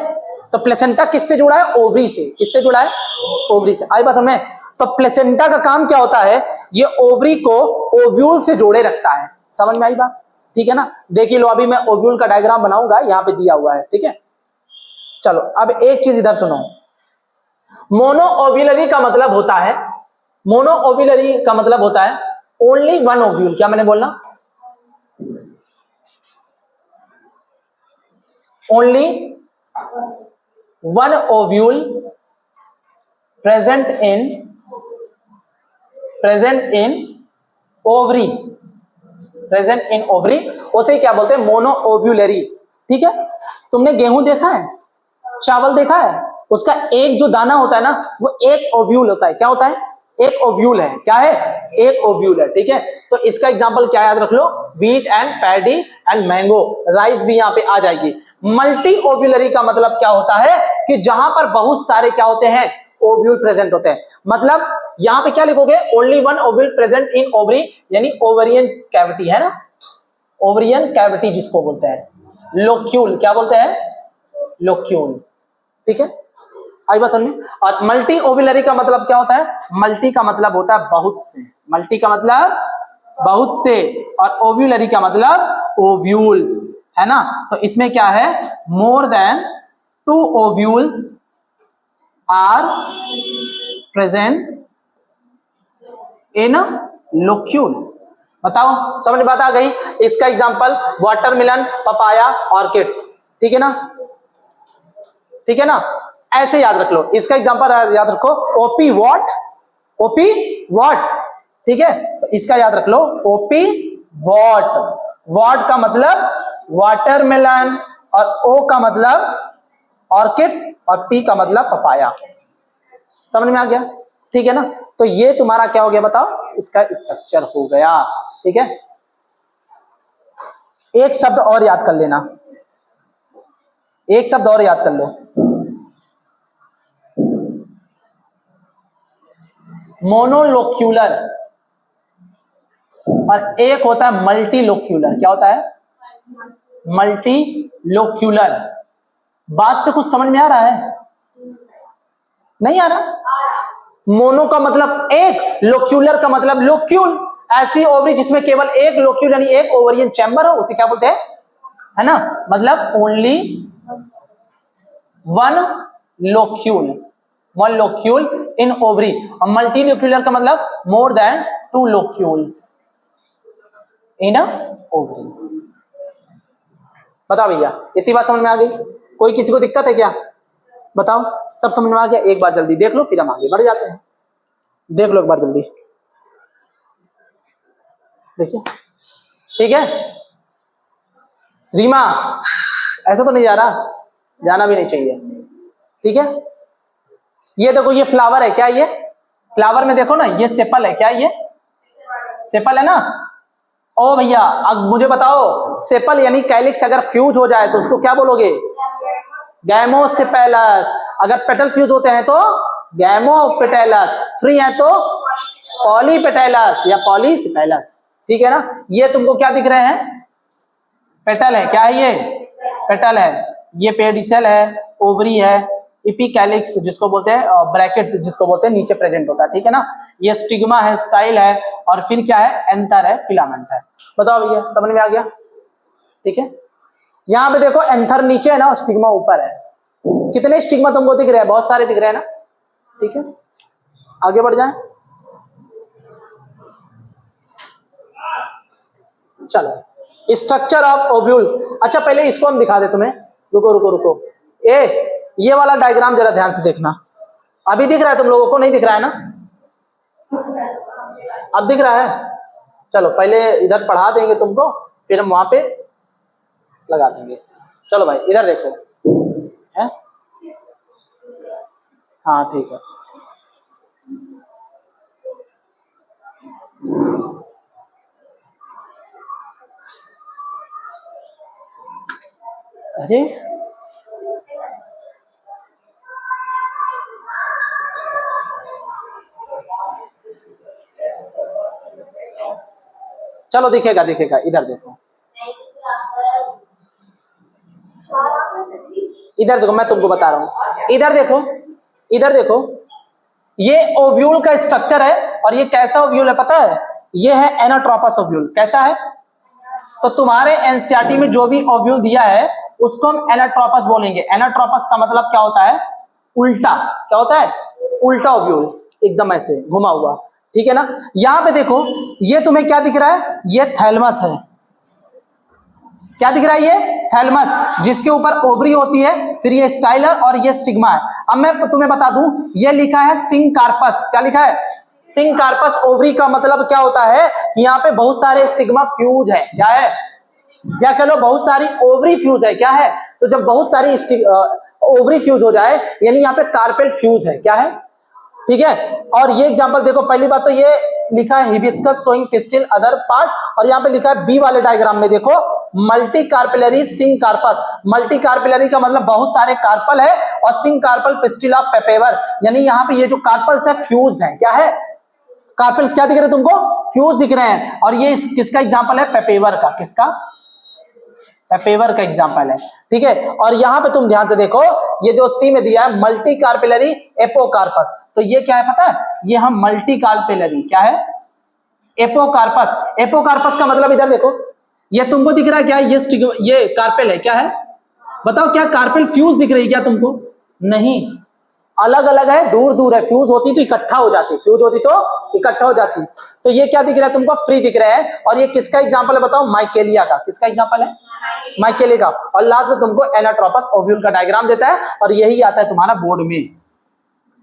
तो प्लेसेंटा किससे जुड़ा है, ओवरी से। किससे जुड़ा है, ओवरी से। आई बात समझ में। तो प्लेसेंटा का काम क्या होता है, ये ओवरी को ओव्यूल से जोड़े रखता है। समझ में आई बात, ठीक है ना। देखिए लो, अभी मैं ओव्यूल का डायग्राम बनाऊंगा, यहाँ पे दिया हुआ है, ठीक है। चलो अब एक चीज इधर सुनो, मोनो ओव्यूलरी का मतलब होता है, मोनो ओव्यूलरी का मतलब होता है ओनली वन ओव्यूल। क्या मैंने बोलना, only one ovule present in ovary, present in ovary, उसे क्या बोलते हैं, मोनो ओव्यूलरी। ठीक है, तुमने गेहूं देखा है, चावल देखा है, उसका एक जो दाना होता है ना, वो एक ओव्यूल होता है। क्या होता है, एक ओव्यूल है। क्या है, एक ओव्यूल है। ठीक है, तो इसका एग्जांपल क्या याद रख लो, wheat and paddy and mango, rice भी यहाँ पे आ जाएगी। मल्टी ओव्यूलरी का मतलब क्या होता है, कि जहां पर बहुत सारे क्या होते हैं, ओव्यूल प्रेजेंट होते हैं। मतलब यहां पे क्या लिखोगे, only one ovule present in ovary, यानी ओवरियन कैविटी है ना, ओवरियन कैविटी जिसको बोलते हैं, लोक्यूल। क्या बोलते हैं, लोक्यूल। ठीक है, आई बात समझ में। और मल्टी ओव्यूलरी का मतलब क्या होता है, मल्टी का मतलब होता है बहुत से, मल्टी का मतलब बहुत से, और ओव्यूलरी का मतलब ओव्यूल्स, है ना। तो इसमें क्या है, more than 2 ovules are present in locule. बताओ, समझ में बात आ गई। इसका एग्जांपल वाटरमेलन, पपाया, ऑर्किड्स। ठीक है ना, ठीक है ना, ऐसे याद रख लो। इसका एग्जांपल याद रखो, ओपी वॉट, ओपी वॉट। ठीक है, तो इसका याद रख लो, ओपी वॉट। वॉट का मतलब वाटरमेलन, और ओ का मतलब ऑर्किड्स, और पी का मतलब पपाया। समझ में आ गया, ठीक है ना। तो ये तुम्हारा क्या हो गया, बताओ, इसका स्ट्रक्चर हो गया। ठीक है, एक शब्द और याद कर लेना, एक शब्द और याद कर लो, मोनोलोक्यूलर, और एक होता है मल्टीलोक्यूलर। क्या होता है, मल्टीलोक्यूलर। बात से कुछ समझ में आ रहा है, नहीं आ रहा। मोनो का मतलब एक, लोक्यूलर का मतलब लोक्यूल, ऐसी ओवरी जिसमें केवल एक लोक्यूल यानी एक ओवरियन चैम्बर हो, उसे क्या बोलते हैं, है ना। मतलब only one locule, one locule in ovary. और मल्टी लोक्यूलर का मतलब मोर देन 2 लोक्यूल्स इन ओवरी। बताओ भैया, इतनी बात समझ में आ गई, कोई किसी को दिक्कत है क्या, बताओ। सब समझ में आ गया, एक बार जल्दी देख लो, फिर हम आगे बढ़ जाते हैं। देख लो एक बार जल्दी, देखिए, ठीक है। रीमा, ऐसा तो नहीं जा रहा, जाना भी नहीं चाहिए। ठीक है, ये देखो, ये फ्लावर है, क्या ये फ्लावर में देखो ना, ये सेपल है, क्या ये सेपल है ना। ओ भैया, अब मुझे बताओ, सेपल यानी कैलिक्स अगर फ्यूज हो जाए तो उसको क्या बोलोगे, गैमोसेपेलस। अगर पेटल फ्यूज होते हैं तो गैमोपेटेलस, फ्री है तो पॉलीपेटेलस या पॉलीसेपेलस। ठीक है ना। ये तुमको क्या दिख रहे हैं, पेटल है, क्या है ये, पेटल है। ये पेडिसेल है, ओवरी है, इपिकैलिक्स जिसको बोलते हैं, ब्रैकेट्स जिसको बोलते हैं, नीचे प्रेजेंट होता है। ठीक है ना। ये स्टिग्मा है, स्टाइल है, और फिर क्या है, एंथर है, फिलामेंट है। बताओ भैया, समझ में आ गया। ठीक है, यहां पे देखो, एंथर नीचे है ना, स्टिग्मा ऊपर है। कितने स्टिग्मा तुमको दिख रहे हैं, बहुत सारे दिख रहे हैं ना। ठीक है, आगे बढ़ जाए, चलो, स्ट्रक्चर ऑफ ओव्यूल। अच्छा, पहले इसको हम दिखा दे तुम्हें, रुको रुको रुको, ये वाला डायग्राम जरा ध्यान से देखना। अभी दिख रहा है तुम लोगों को, नहीं दिख रहा है ना, अब दिख रहा है। चलो पहले इधर पढ़ा देंगे तुमको, फिर हम वहां पे लगा देंगे। चलो भाई इधर देखो है, हाँ ठीक है। अरे चलो दिखेगा दिखेगा, इधर देखो, इधर देखो, मैं तुमको बता रहा हूं, इधर देखो, इधर देखो, ये ओव्यूल का स्ट्रक्चर है और ये कैसा ओव्यूल है पता है, ये है एनाट्रोपस ओव्यूल। कैसा है? तो तुम्हारे एनसीईआरटी में जो भी ओव्यूल दिया है उसको हम एनाट्रोपस बोलेंगे। एनाट्रोपस का मतलब क्या होता है? उल्टा। क्या होता है? उल्टा ओव्यूल, एकदम ऐसे घुमा हुआ, ठीक है ना। यहां पे देखो, ये तुम्हें क्या दिख रहा है? ये थैलमस है। क्या दिख रहा है? ये थैलमस, जिसके ऊपर ओवरी होती है, फिर ये स्टाइलर और ये स्टिग्मा है। अब मैं तुम्हें बता दूं, ये लिखा है सिंकार्पस। क्या लिखा है? सिंकार्पस। ओवरी का मतलब क्या होता है कि यहाँ पे बहुत सारे स्टिग्मा फ्यूज है। क्या है? क्या कह लो, बहुत सारी ओवरी फ्यूज है। क्या है? तो जब बहुत सारी ओवरी फ्यूज हो जाए यानी यहाँ पे कार्पेल फ्यूज है। क्या है? ठीक है। और ये एग्जांपल देखो, पहली बात तो ये लिखा है hibiscus showing pistil other part, और यहाँ पे लिखा है बी वाले डायग्राम में देखो मल्टी कार्पेलरी सिंकार्पस। मल्टी कार्पेलरी का मतलब बहुत सारे कार्पल है, और सिंकार्पल पिस्टिल ऑफ पेपेवर, यानी यहाँ पे ये जो कार्पल्स है फ्यूज्ड है। क्या है? कार्पल्स क्या दिख रहे हैं तुमको? फ्यूज दिख रहे हैं। और ये किसका एग्जाम्पल है? पेपेवर का। किसका? पेपेवर का एग्जाम्पल है, ठीक है। और यहां पे तुम ध्यान से देखो, ये जो सी में दिया है मल्टी कार्पेलरी एपोकार्पस, तो ये क्या है पता है? ये हम मल्टी कार्पेलरी, क्या है? एपोकार्पस। एपोकार्पस का मतलब इधर देखो, ये तुमको दिख रहा है क्या? ये कार्पेल है। क्या है? बताओ, क्या कार्पेल फ्यूज दिख रही है क्या तुमको? नहीं, अलग अलग है, दूर दूर है। फ्यूज होती तो इकट्ठा हो जाती, फ्यूज होती तो इकट्ठा हो जाती। तो ये क्या दिख रहा है तुमको? फ्री दिख रहा है। और ये किसका एग्जांपल है बताओ? माइकेलिया का। किसका एग्जांपल है? माइकेलिया का। और लास्ट में तुमको एनाट्रोपस ओव्यूल का डायग्राम देता है, और यही आता है तुम्हारा बोर्ड में।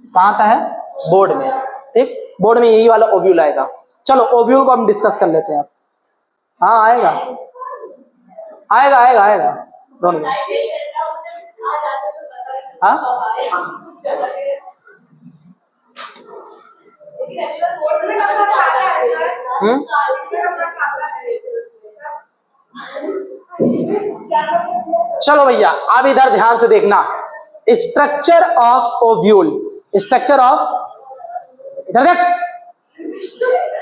कहां आता है? बोर्ड में। ठीक, बोर्ड में यही वाला ओव्यूल आएगा। चलो ओव्यूल को हम डिस्कस कर लेते हैं। हाँ आएगा आएगा आएगा आएगा दोनों में। हाँ चलो भैया, अब इधर ध्यान से देखना, structure of ovule. Structure of, इधर देख,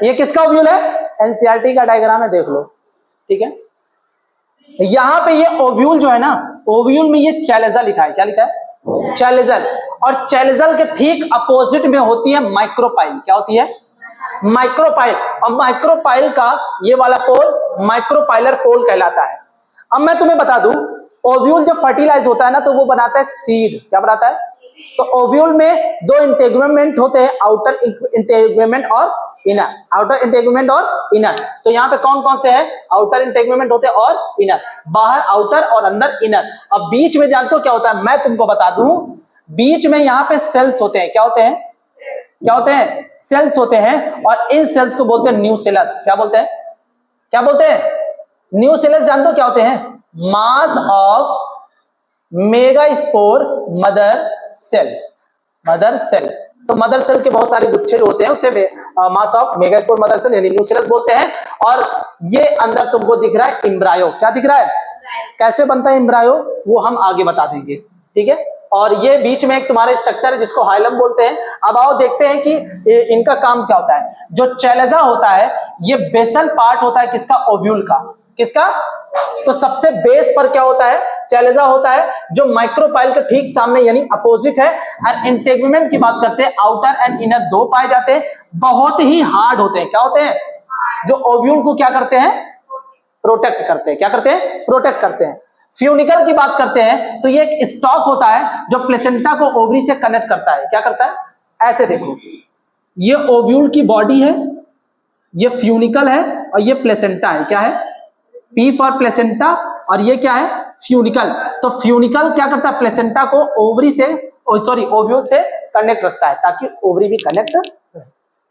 ये किसका ओव्यूल है? एनसीईआरटी का डायग्राम है, देख लो, ठीक है। यहां पे ये ओव्यूल जो है ना, ओव्यूल में ये चैलेजा लिखा है। क्या लिखा है? चैलेजल। और चैलेजल के ठीक अपोजिट में होती है माइक्रोपाइल। क्या होती है? माइक्रोपाइल। और माइक्रोपाइल का ये वाला पोल माइक्रोपाइलर पोल कहलाता है। अब मैं तुम्हें बता दूं, ओव्यूल जब फर्टिलाइज होता है ना, तो वो बनाता है सीड। क्या बनाता है? तो ओव्यूल में दो इंटेगुमेंट होते हैं, आउटर इंटेगुमेंट और इनर। आउटर इंटेगुमेंट और इनर। तो यहाँ पे कौन कौन से हैं? आउटर इंटेगुमेंट होते हैं और इनर। बाहर आउटर और अंदर इनर। अब बीच में जानते हो क्या होता है? मैं तुमको बता दूं, बीच में यहाँ पे सेल्स होते हैं। क्या होते हैं? क्या होते हैं? सेल्स होते हैं। और इन सेल्स को बोलते हैं न्यूसेलस। क्या बोलते हैं? क्या बोलते हैं? न्यूसेलस। जानते हो क्या होते हैं? Mass of megaspore mother cell. Mother cell. तो मदर सेल के बहुत सारे गुच्छे जो होते हैं उसे mass of megaspore mother cell यानी न्यूसेलस बोलते हैं। और ये अंदर तुमको दिख रहा है एम्ब्रायो। क्या दिख रहा है? कैसे बनता है एम्ब्रायो वो हम आगे बता देंगे, ठीक है। और ये बीच में एक तुम्हारे स्ट्रक्चर है जिसको हाइलम बोलते हैं। अब आओ देखते हैं कि इनका काम क्या होता है। जो चैलेजा होता है ये बेसल पार्ट होता है किसका? ओव्यूल का। किसका? तो सबसे बेस पर क्या होता है? चैलेजा होता है, जो माइक्रोपाइल के ठीक सामने यानी अपोजिट है। और इंटेगुमेंट की बात करते हैं, आउटर एंड इनर दो पाए जाते हैं, बहुत ही हार्ड होते हैं। क्या होते हैं? जो ओव्यूल को क्या करते हैं? प्रोटेक्ट करते हैं। क्या करते हैं? प्रोटेक्ट करते हैं। फ्यूनिकल की बात करते हैं तो ये एक स्टॉक होता है जो प्लेसेंटा को ओवरी से कनेक्ट करता है। क्या करता है? ऐसे देखो, ये ओव्यूल की बॉडी है, ये फ्यूनिकल है, और ये प्लेसेंटा है। क्या है? पी फॉर प्लेसेंटा, और ये क्या है? फ्यूनिकल। तो फ्यूनिकल क्या करता है? प्लेसेंटा को ओवरी से, ओव्यूल से कनेक्ट रखता है ताकि ओवरी भी कनेक्ट रहे,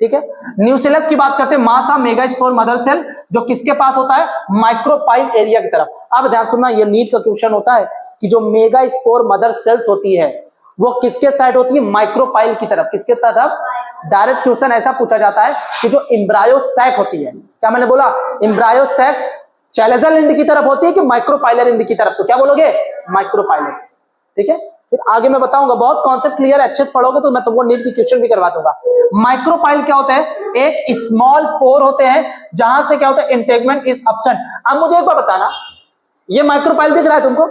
ठीक है। न्यूसेलस की बात करते हैं, mass of megaspore mother cell, जो किसके पास होता है? माइक्रोपाइल एरिया की तरफ। अब ध्यान सुनना, ये नीट का क्वेश्चन होता है कि जो मेगा स्पोर मदर सेल्स होती है वो किसके साइड होती है, माइक्रोपाइल की तरफ। किसके तरफ? डायरेक्ट क्वेश्चन ऐसा पूछा जाता है कि जो एम्ब्रायो सैक होती है, क्या मैंने बोला, एम्ब्रायो सैक चैलेजल एंड की तरफ होती है कि माइक्रोपाइलर एंड की तरफ, तो क्या बोलोगे, माइक्रोपाइलर। ठीक है, फिर आगे मैं बताऊंगा, बहुत कॉन्सेप्ट क्लियर है, अच्छे से पढ़ोगे तो मैं तुमको नीट की क्वेश्चन भी करवा दूंगा। माइक्रोपाइल क्या होता है, एक स्मॉल पोर होते हैं जहां से क्या होता है, इंटेगमेंट इज एब्सेंट। अब मुझे एक बार बताना, ये माइक्रोपाइल दिख रहा है तुमको,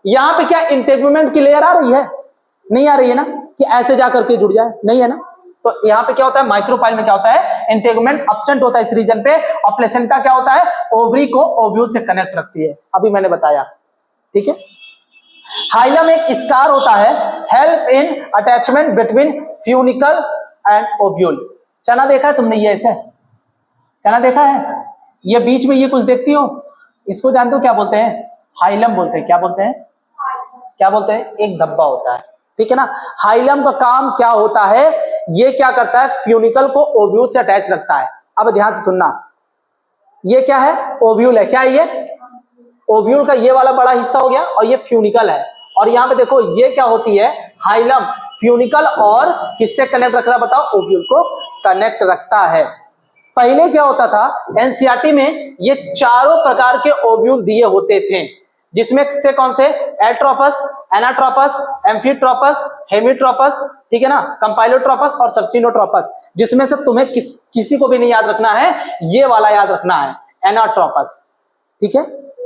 यहां पे क्या इंटेगमेंट की लेयर आ रही है, नहीं आ रही है ना, कि ऐसे जाकर के जुड़ जाए, नहीं है ना। तो यहाँ पे क्या होता है, माइक्रोपाइल में क्या होता है, इंटेगमेंट एब्सेंट होता है इस रीजन पे, और प्लेसेंटा क्या होता है, ओवरी को ओव्यूल से कनेक्ट रखती है, अभी मैंने बताया। ठीक है, हाइलम एक स्कार होता है, help in attachment between funicle and ovule. चना देखा है तुमने, ये ऐसे चना देखा है, ये बीच में ये कुछ देखती हो, इसको जानते हो क्या बोलते हैं, हाइलम बोलते हैं। क्या बोलते हैं, क्या बोलते हैं, एक धब्बा होता है। ठीक है ना, हाइलम का काम क्या होता है, ये क्या करता है, फ्यूनिकल को ओव्यूल से अटैच रखता है। अब ध्यान से सुनना, ये क्या है, ओव्यूल है, क्या है ये, ओव्यूल का ये वाला बड़ा हिस्सा हो गया, और ये फ्यूनिकल है। और यहाँ पे देखो ये क्या होती है, हाइलम फ्यूनिकल और किससे कनेक्ट रख रहा है बताओ, ओव्यूल को कनेक्ट रखता है। पहले क्या होता था, एनसीईआरटी में ये चारों प्रकार के ओव्यूल दिए होते थे, जिसमें से कौन से, एट्रोपस, एनाट्रोपस, एम्फीट्रोपस, हेमीट्रोपस, ठीक है ना, कंपाइलोट्रोपस और सर्सिनोट्रोपस। जिसमें से तुम्हें किसी को भी नहीं याद रखना है, ये वाला याद रखना है, एनाट्रोपस। ठीक है,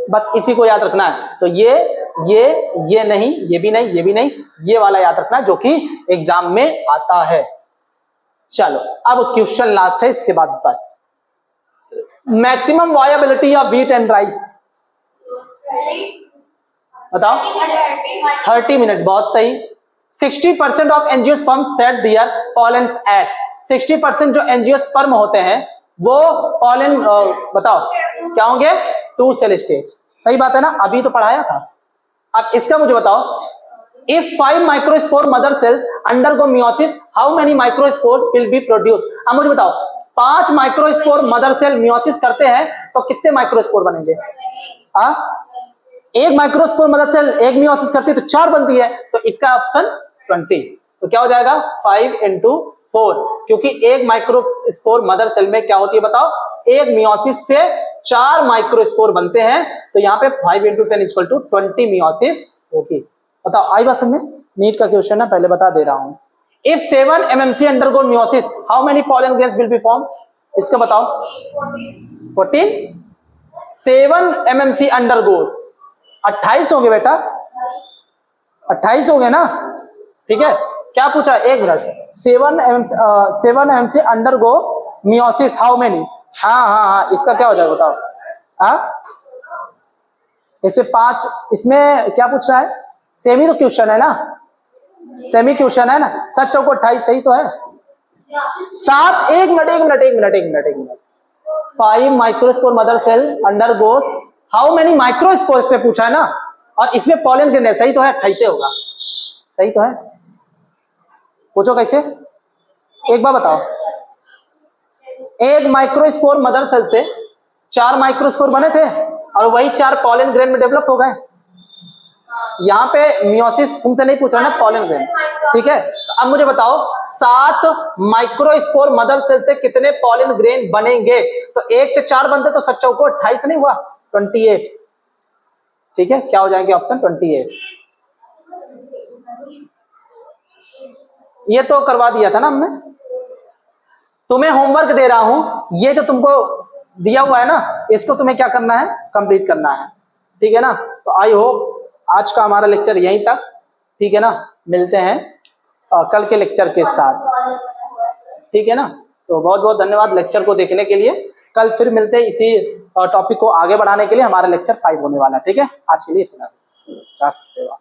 बस इसी को याद रखना है। तो ये नहीं, ये भी नहीं, ये भी नहीं, ये वाला याद रखना है जो कि एग्जाम में आता है। चलो अब क्वेश्चन लास्ट है, इसके बाद बस। Maximum viability of wheat and rice बताओ, 30 मिनट, बहुत सही। 60% of angiosperm set their pollens at, 60% जो एंजियोस्पर्म होते हैं वो पॉलन बताओ क्या होंगे, 2 सेल स्टेज। सही बात है ना, अभी तो पढ़ाया था। अब इसका मुझे बताओ, if 5 microspore mother cells undergo meiosis, how many microspores will be produce. अब मुझे बताओ, 5 माइक्रोस्पोर मदर सेल मियोसिस करते हैं तो कितने माइक्रोस्पोर बनेंगे, एक माइक्रोस्पोर मदर सेल एक मियोसिस करती है तो 4 बनती है, तो इसका ऑप्शन 20। तो क्या हो जाएगा, 5 into 4, क्योंकि एक माइक्रोस्पोर मदर सेल में क्या होती है बताओ, एक मियोसिस से 4 माइक्रोस्पोर बनते हैं, तो यहाँ पे 5 into 10 इक्वल टू 20 मियोसिस होगी। बताओ, आई बात समझ में, नीट का क्वेश्चन है, पहले बता दे रहा हूं। If 7 MMC undergo meiosis, how many pollen grains will be form, इसका बताओ, 14, 7 MMC अंडरगोस, 28 होंगे बेटा, 28 हो गए ना। ठीक है, क्या पूछा, एक minute, 7 MMC undergo meiosis, how many, हाँ, इसका क्या हो जाएगा बताओ, इसमें 5, इसमें क्या पूछ रहा है, सेमी तो क्वेश्चन है ना, सेमी क्वेश्चन है ना, 7 चौको 28 सही तो है। 7, एक minute, 5 microspore mother cell undergoes how many microspores पे पूछा है ना, और इसमें पॉलन ग्रेन है, सही तो है, 28 होगा, सही तो है। पूछो कैसे, एक बार बताओ, एक माइक्रोस्पोर मदर सेल से 4 माइक्रोस्पोर बने थे और वही 4 पॉलन ग्रेन में डेवलप हो गए। यहाँ पे मियोसिस तुमसे नहीं पूछ रहा ना, पॉलन ग्रेन। ठीक है, तो अब मुझे बताओ, 7 माइक्रोस्पोर मदर सेल से कितने पॉलन ग्रेन बनेंगे, तो 1 से 4 बनते तो 7 चौको 28 नहीं हुआ, 28। ठीक है, क्या हो जाएंगे ऑप्शन 28। ये तो करवा दिया था ना हमने। तुम्हें होमवर्क दे रहा हूं, ये जो तुमको दिया हुआ है ना, इसको तुम्हें क्या करना है, कंप्लीट करना है। ठीक है ना, तो आई होप आज का हमारा लेक्चर यहीं तक। ठीक है ना, मिलते हैं कल के लेक्चर के साथ। ठीक है ना, तो बहुत बहुत धन्यवाद लेक्चर को देखने के लिए। कल फिर मिलते हैं इसी टॉपिक को आगे बढ़ाने के लिए, हमारा लेक्चर 5 होने वाला है। ठीक है, आज के लिए इतना, जा सकते हो।